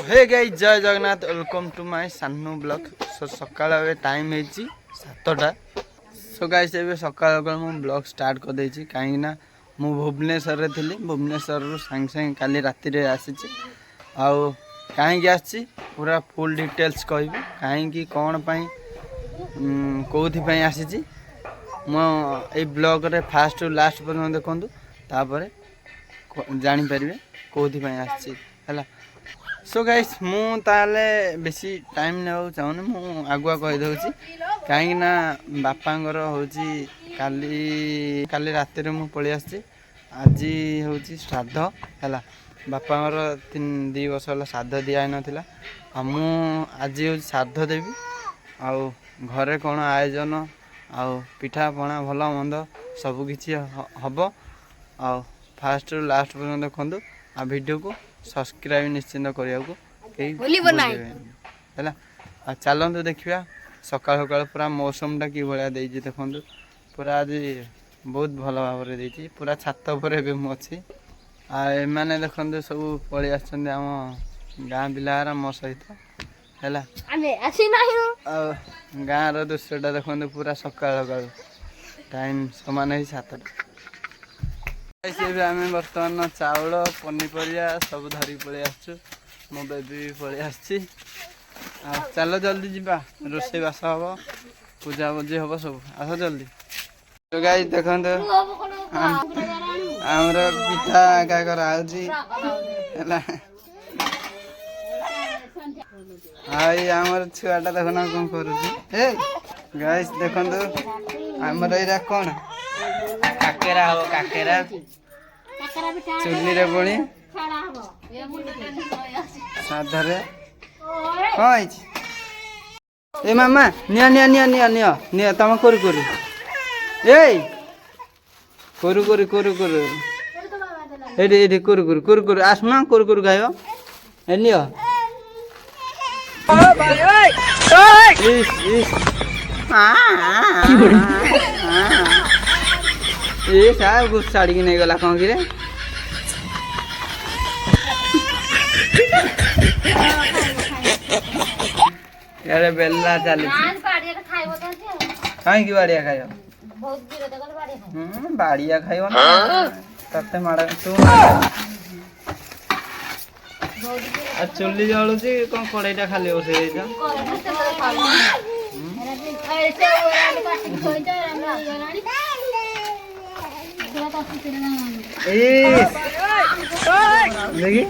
Hey guys जय Jagannath welcome to my सानू blog सकाळ टाइम है 7टा सो गाइस ए सकाळ मु ब्लॉग स्टार्ट कर देछि कहीं ना मु भुवनेश्वर थी भुवनेश्वर सांग सांग काली राति रे आसीछि आउ कहीं आसी पूरा फुल डिटेल्स कहबी कहीं कौन पाई कौथि पाई आसीछि मो ए ब्लॉग रे फास्ट लास्ट पर्यंत देखंतु तापर जानि परिबे कौथि पाई आसीछि हला। सो गाइस मु ताले बेसी टाइम ने चाहूनी मु आगुआ कहि दउछि कहीं ना बापांगर होची काली काली राति रे मु पळि आछि आज होची श्राद्ध हला बापांगर 2 वर्ष होला श्राद्ध दिया नथिला आ मु आज होची श्राद्ध देबी आ घरे कोन आयोजन आ पिठा पणा भला मंद सब किछि हबो आ फास्ट लास्ट पर्यंत देखंतु आ वीडियो को सब्सक्राइब निश्चिंत करा चलते देखा सका सका पूरा मौसम टा कि भाया देखो पूरा आज बहुत भल भाव में पूरा छात पर अच्छी आने देखते सब पलि आम गाँ पिला मो सहित है गाँव दृश्यटा देखते पूरा सका सका टाइम सामान ही 7टा आम बर्तमान चाउल पनीपरिया सब धरिक पलि आसु मो बेबी भी पलि आसी चलो जल्दी जीवा रोषे बास हम पूजा पूजी हम सब आस जल्दी तो गाइस देखते आमर पिठा क्या कराऊँगी आमर छुआटा देखना कौन कर गाइस देखते आमर यहाँ कौन काकेरा हो काकेरा चुली रे पुणी साधारे कौन ए मामा निया निया निया निया निया निया तुम करू करू ए करू करू करू करू एडी एडी करू करू करू करू आसमा करू करू खाइयो ए निया इस इस ये साहब कुछ साड़ी की नहीं गला कौन की रे यार बेला चली कहीं की बाड़िया खाइयो बाड़िया खाइयो ना तते माड़ा तू आ चुल्ली जळुची कोन कड़ाईटा खाली बसे देखी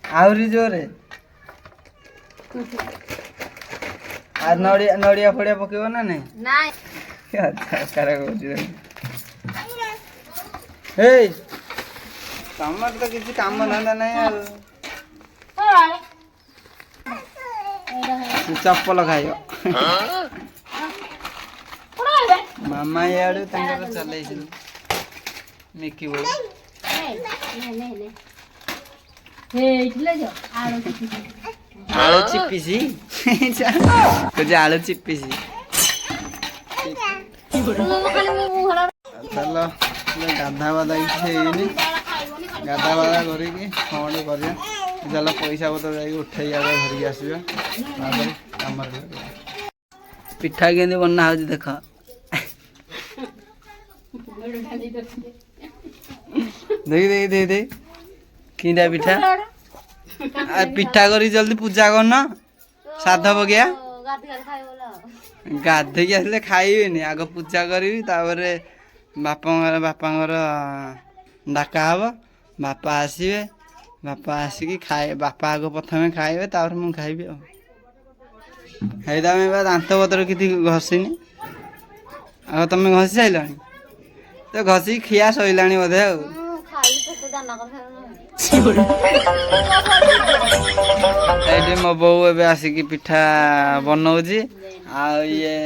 आहरी जोरे आज नड़िया नड़िया फड़िया पकेब ना नहीं तमर तो किसी काम धंदा नहीं चप्पल खाइयो मामा याडू तंगर चलैছিল मिकी बोल आलू चिप्पीसी कुछ आलू चिप्पीसी चलो गाधा बाधा किसी गाधा बाधा करिकी कौन कर चल पैसा पतर जा उठे धरिकी आसवा पिठा के बना हो देख देख देख देख देख किंदा पिठा पिठा करी जल्दी पूजा करना साधा बगिया गाधे आसले खाइबेनि आग पूजा करी बापांगर डाका हम बापा आसवे बापा आसिकी खाए बापा आग प्रथम खाइबे तापर मु खाइबी हैदा में दांत पतर कि घसीनी आग तुम घसी सारे तो घसी खिया सैला बोधे ये मो बो ए आसिकी पिठा बनाऊँगी ये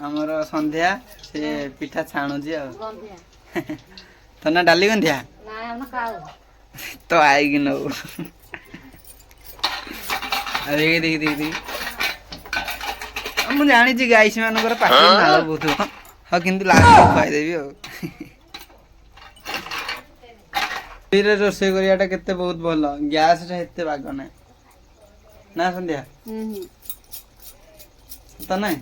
आमर संध्या से पिठा छाणुची तो ना डाली गंधिया तो आएगी न देख देख देख देख मुझे जानी गाईस मान पाटी नाल बहुत हाँ कि लास्ट खुआदेवी चुलीरे रोषे करियाटा केते बहुत भल गैस रे हेते बाग ना ना संध्या तो नहीं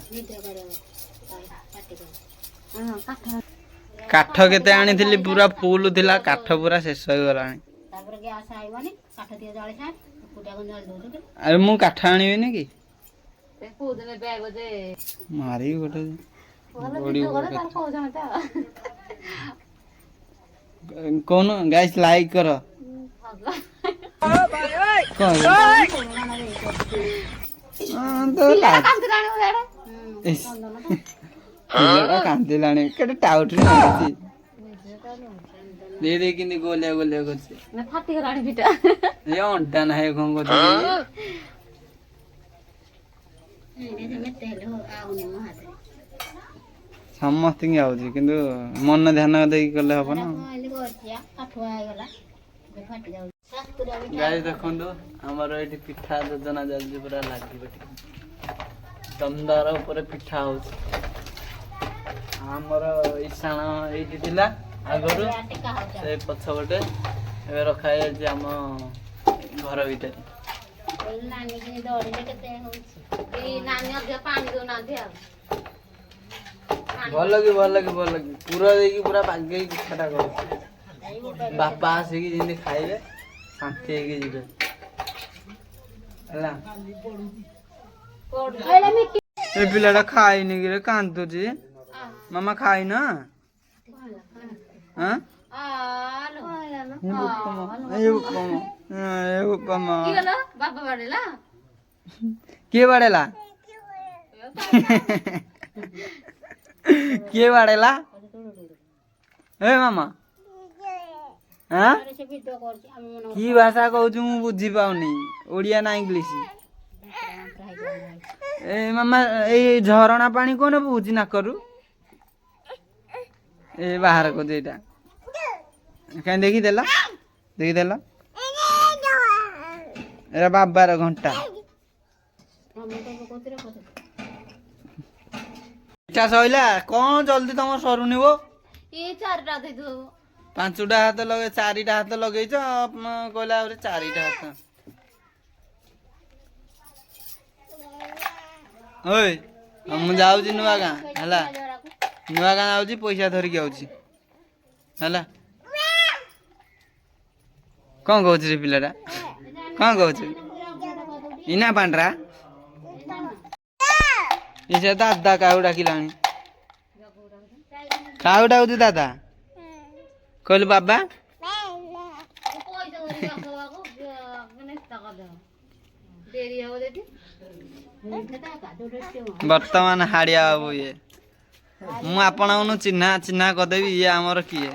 काठ केते आनी थिली पूरा फुल थिला काठ पूरा शेष हो गलानी तापर गैस आइबनी काठ दियो जळे छाड कुटिया को जळ दउछु अरे मु काठ आनीबे कि ते कोदने बैग जे मारी गोटे बड़ी गोटे तार को जानता कौन गाइस लाइक करो कौन तो कांदी लाने केटे टाउट रे दे दे किनी गोले गोले करछे मैं फाटी गराणी बिटा ये अंटा ना है गंगो दे ने में तेल हो आउनी म हाथे समस्त आउची किंतु मन ध्यान दे कले हबो ना कहली करछिया काठवा आइ गला बे फाटी जाउ सातुरा बिटा गाइस देखंदो हमर एठी पिठा योजना जल्दी पूरा लागी बेटी दमदार ऊपर पिठा होची हमर ईशान एठी थिला आगरु से पछबटे ए रखा है जे हम घर भीतर नानी के दौड़े केते होची ई नानी अधे पानी दो ना दे भल लगी पूरा देकी पूरा पागे पिठाटा कर बापा आसे की जिंदे खाइबे शांति के जिबे हला ए पिलाटा खाई नि रे कांतो जी मामा खाई ना हां ए उपमा की गलो बाबा बाडेला के बाडेला के बाडेला ए मामा हां से वीडियो करछि हम मन की भाषा कहू मु बुझी पाउनी ओडिया ना इंग्लिश ए मामा ए झरणा पानी कोन बुझी ना करू ए बाहर को जेटा कहीं देखी देला एरा बाबार घंटा इच्छा सइला कौन जल्दी तुम सरुनी वो ये चारटा दे दो 5टा हाथ लगे 4टा हाथ लगेछ कहला 4टा हाथ ओए हम जाउची नुआ गां हला नुआ गां आउची पैसा धरि के आउची हला कौन कहू रे पिलाटा कौन कहू इना पांड्रा इसे दादा काउ डाकिलानी काउ डाउती दादा कहलु बाबा वर्तमान हाड़िया बाबू ये मु आपण चिन्हा चिन्हा कदेवी ये आमर किए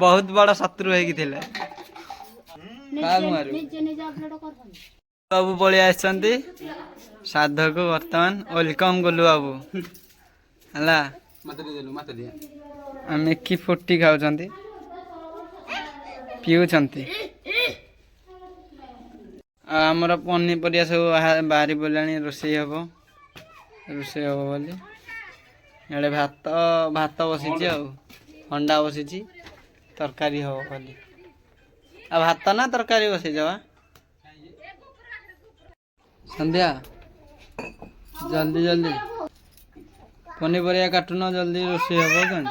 बहुत बड़ शत्रु है कि थिले बाबू पलि आछंती साधक वर्तमान वेलकम गलु बाबू हला आमे की फुटी खाउछंती पिउछंती आमर पनीपरिया सब बाहरी बोलानी रोषे हम बोली इे भात बसी अंडा बसी तरकारी हम बोली आ भात ना तरकारी बसी जा संध्या जल्दी जल्दी पनीपरिया काटुन जल्दी रोषे हम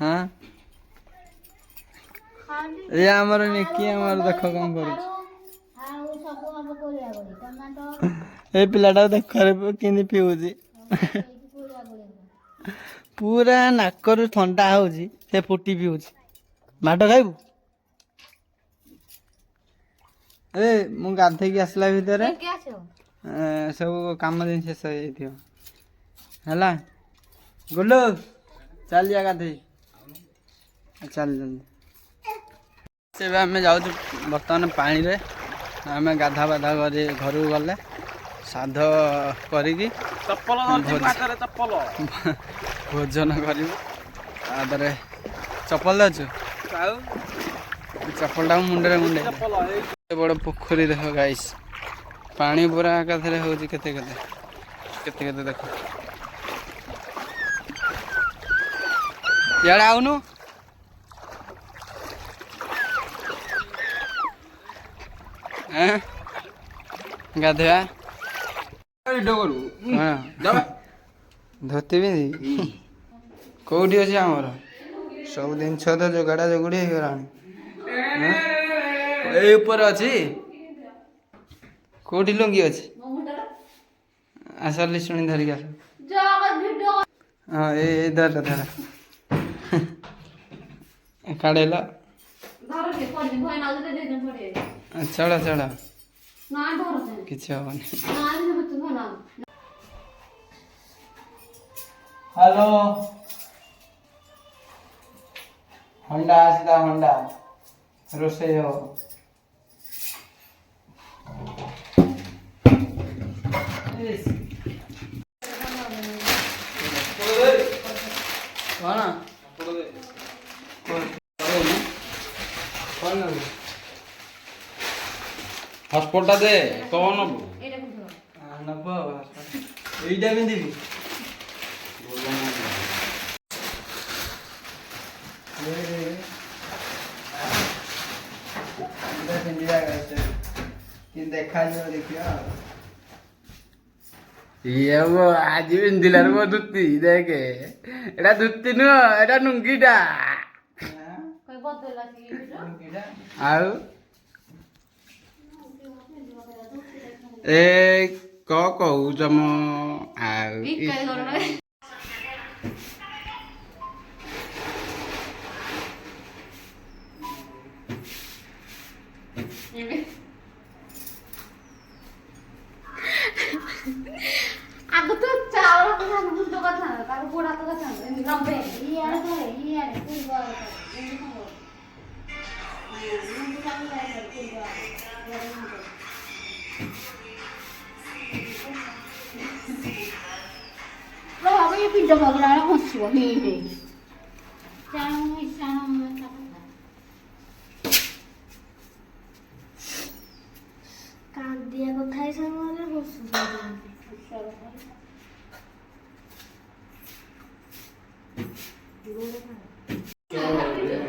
हाँ ये आमर निकी आमर देख कौन कर पिलाटा देख कि पिऊजी पूरा नाकर ठंडा होची से फुटी पिऊची भाट खाइबू ए मु गाधे की आसला भितर सब काम दिन शेष हो जाइला गुल्लू चल जा गाधे चल जल्दी से आम जाऊँ बर्तमान पानी रे आम गाधा बाधा कर घर गले साध करी भोजन कर चपल दे चपलटा मुंडे मुंडे बड़ पोखरी देख गाइस पानी पूरा एकाथरे हो केते देख यार आउनु ଗାଧୋଇବା କରୁ କ'ଣ ଧୋତି ପିନ୍ଧି କୋଉଠି ଅଛି ଆମର ସବୁ ଜିନିଷ ତ ଯୋଗାଡ଼ା ଯୋଗୁଡ଼ି ହେଇଗଲାଣି ଏଇ ଉପରେ ଅଛି କୋଉଠି ଲୁଙ୍ଗି ଅଛି ଆସ ଶୁଣି ଧରିକି ଆସ ହଁ ଏଇ ଧର ଧର କାଢ଼େଇଲ ଚଳ ଚଳ କିଛି ହବନି ହ୍ୟାଲୋ ହଣ୍ଡା ଆସିଲା ହଣ୍ଡା ରୋଷେଇ ହବ କ'ଣ କ'ଣ ନେବୁ ହସ୍ପଟଟା ଦେ କଣ ନବୁ ନେବ ଏଇଟା ପିନ୍ଧିବି ପିନ୍ଧିବା ଦେଖାଯିବ ଦେଖିବା ଆଉ ଇଏ ଆଜି ପିନ୍ଧିଲାରୁ ମୋ ଧୁତି ଦେଖେ ଏଟା ଧୁତି ନୁହଁ ଏଟା ଲୁଙ୍ଗିଟା ଆଉ ଏ କହୁଛ ମ ଆଉ ଆଗ ତ ଚାଉଳ କଥା ମୁଣ୍ଡ କଥା ତାର ଗୋଡ ହାତ କଥା ନବେ ଇଆଡେ କରେ ଇଆଡେ ପୂର୍ବ ଆଡେ ଏମିତି କର ମୁଣ୍ଡ କାମ କରେ ପୂର୍ବ ଆଡେ ବାବା ये पिज्जा बगड़ा रहा हंसिବ ହିଁ ହିଁ ଚାଣ ଚାଣ କାନ୍ଦିଆ କଥା ହେଇ ସାରିଲେ ହସୁଛନ୍ତି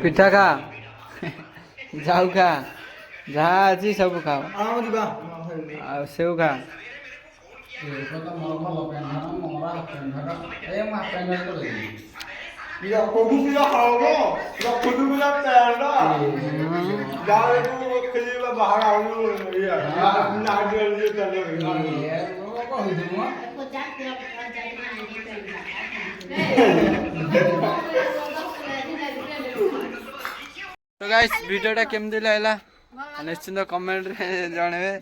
ପିଠା ଖା ଯାଉ ଖା ଯାହା ଅଛି ସବୁ ଖାଅ ଆଉ ସେଉ ଖା तो गाइस वीडियोटा केमती लागला निश्चिंत कमेंट रे जणेबे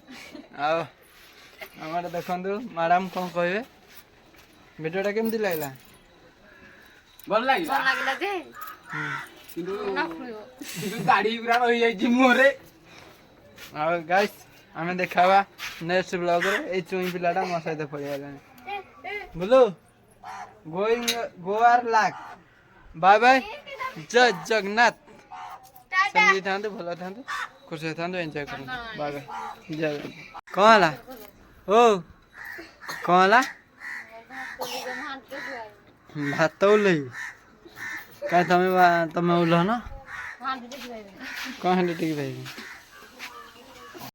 आउ हमर देखंतु मैडम कोन कहबे वीडियोटा केमती लागला ଭଲ ଲାଗିଲା ଯେ କିନ୍ତୁ ଦାଢି ପୁରା ରହିଯାଇଛି ମୁହଁରେ ଆଉ ଗାଇସ୍ ଆମେ ଦେଖାବା ନେକ୍ସଟ ବ୍ଲଗ ରେ ଏଇ ଚୁଇଁ ପିଲାଟା ମୋ ସହିତ ପଳେଇଗଲାଣି ବୁଲୁ ଗୋଇଂ गोआर लाख बाय बाय जय जगन्नाथ समझी थांतु भलो थांतु खुश थांतु एंजॉय करंतु बाय बाय जय कौन हला ओ कौन हला भात उलई का तमे उलह ना कौन हंडी टिक भाई